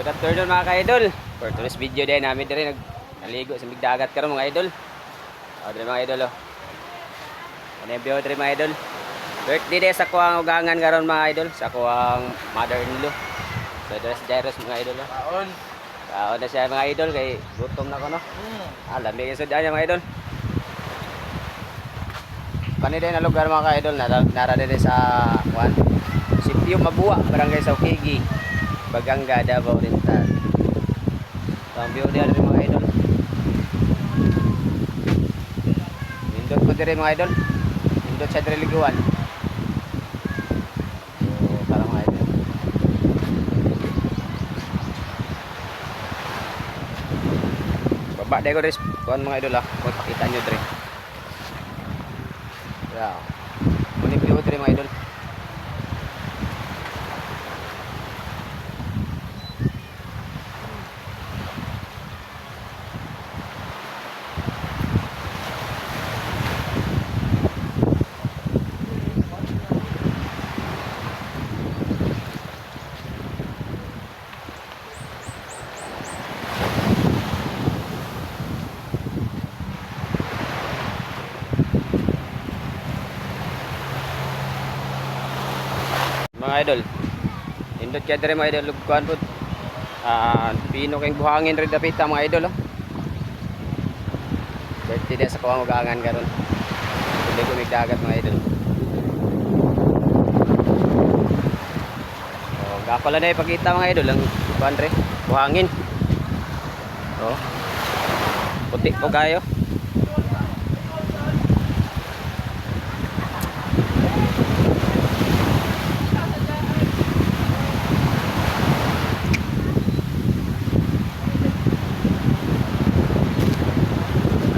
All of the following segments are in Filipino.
Good afternoon mga ka-idol. For today's video din namin din naligo sa migdagat karon mga idol. Dre mga idol oh. Ano yung view dre mga idol? Birthday day sa kuwang ugangan karon mga idol, sa kuwang mother-in-law. So dre si Jairus mga idol oh. Kaon. Kaon na siya mga idol kay gutom na ko no. Lamig sa dyan mga idol. Kani din na lugar mga ka-idol nara din sa kuan. Sitio Mabua, barangay Saukigi. Baganga Davao Oriental. Ang view dia dari mga idol. Nindot ko diri mga idol. Nindot sa diri liguan. So, para mga idol. Baba dai ko diri kuan mga idol ah. Kung pakita nyo diri. Wow. Muni view diri mga idol. Mga idol, indot kaya dere mga idol lugkuan po. Pino kayong buhangin rin dapita mga idol oh. Birthday sa kuwang ugangan karon. Hindi ko migdagat mga idol. So, gapala na ipakita mga idol ang kuan rin, buhangin. Oh. Puti po kayo.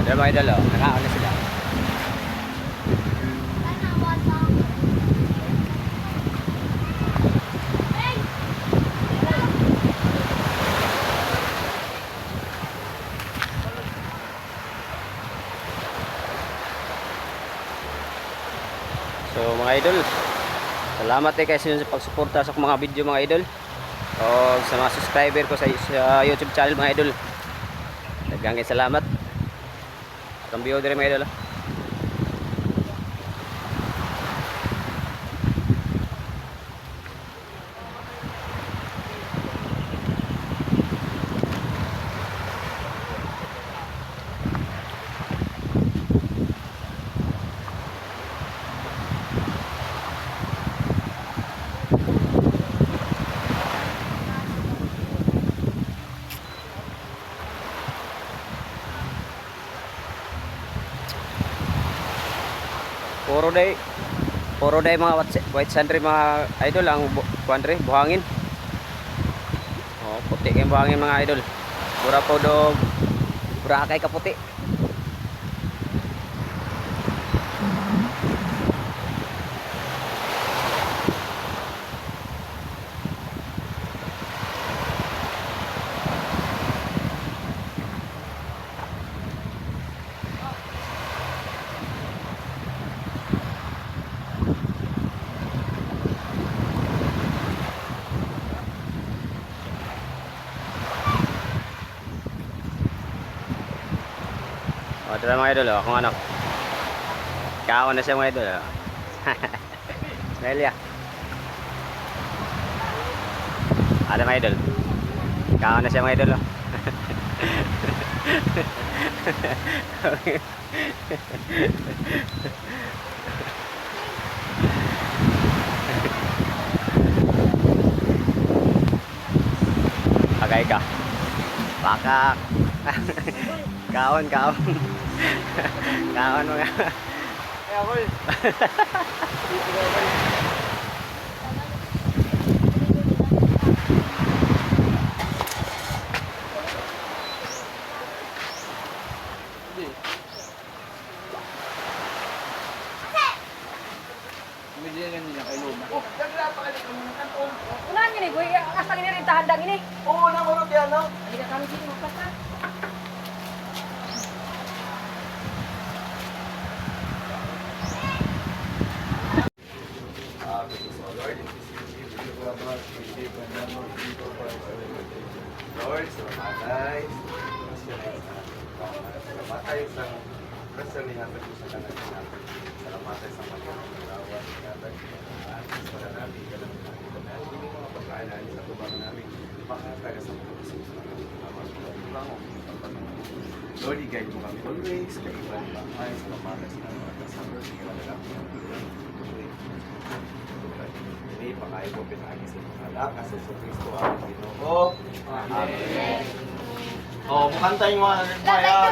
Ada mga idol oh, nakaon na sila. So mga idol, salamat kasi sa pagsuporta sa mga video mga idol. O sa mga subscriber ko sa YouTube channel mga idol. Daghang salamat. Cambio dire mga idol. Puro day mga white sandry mga idol ang kuandre buhangin. Oh, puti kay buhangin mga idol. Pura po dog. Pura kay kaputi. O, ito na mga idol, kung ano. Kaon na siya mga idol. Melia. Ada mga idol. Kaon na siya mga idol. Pagay ka. Pakak. Kaon. Kaon mga. Eh ako. Bigyan niya kay Luma. Oh, dagla pa kali ng kanton. Unahan niyo ni boy, asa ni rin tahandang ini. Oo, na mo yan no. Hindi ka kami dito magpasta. Lord, Lord, sa matay. Salamatay sa presyo ni Hatag sa kanan natin. Salamatay sa magkakalawa. Hatag sa nabi ka lang natin. Hindi mga pagkaanan sa tubang namin. Pakataga sa mga Isus na namin. Lord, i-guide mo kami always. Kaiban bakay sa pamatas ng mga kasama. Sige lang lang. Hindi, pakain ko pinagi sa mga lakas. Sa Kristo ang Ginoo. Amen. Oh, makanta yung mga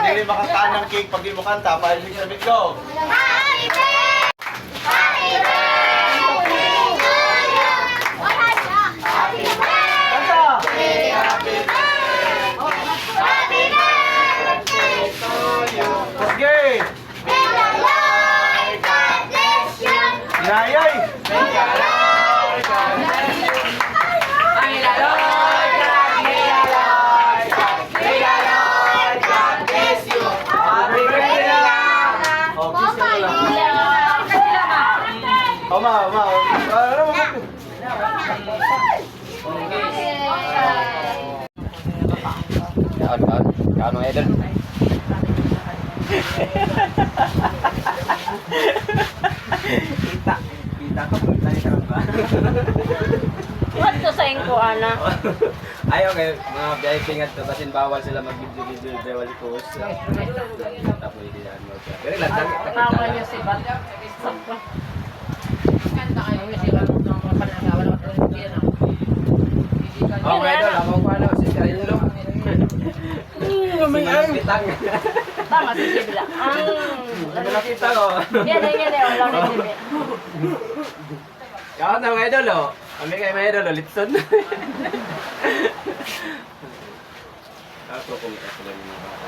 dili makakaan ng cake pag di mo kanta, para yung sabi ko. Kanta! Okay! Inayay! Oh, kiss ka lang. Oma. Ano mo? Kaon mga idol. Kita ka po tayo ba? What to sa ko, ana? Ayaw kayo, mga VIP nga to, kasi bawal sila mag-video, bawal i-post. Tapos hindi na mo siya. Pero lang, Tama niyo si Bat. Sakto. Kanta kayo si Bat ng mga panagawa ng Pilipinas. oh, mga idol, ako ko ano, si Carilo. May bitang. Tama si Sibla. Ano nakita ko? Yan, wala na Sibla. Kaon na mga idol, oh. Kami kayo mga idol, oh, Litson. Ako kung ito lang yung mga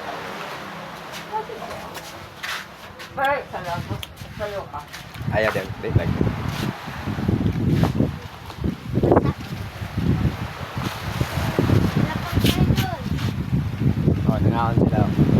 Pero, salamat. Salo ka. ayaw din, wait lang. Oh, nangaon sila.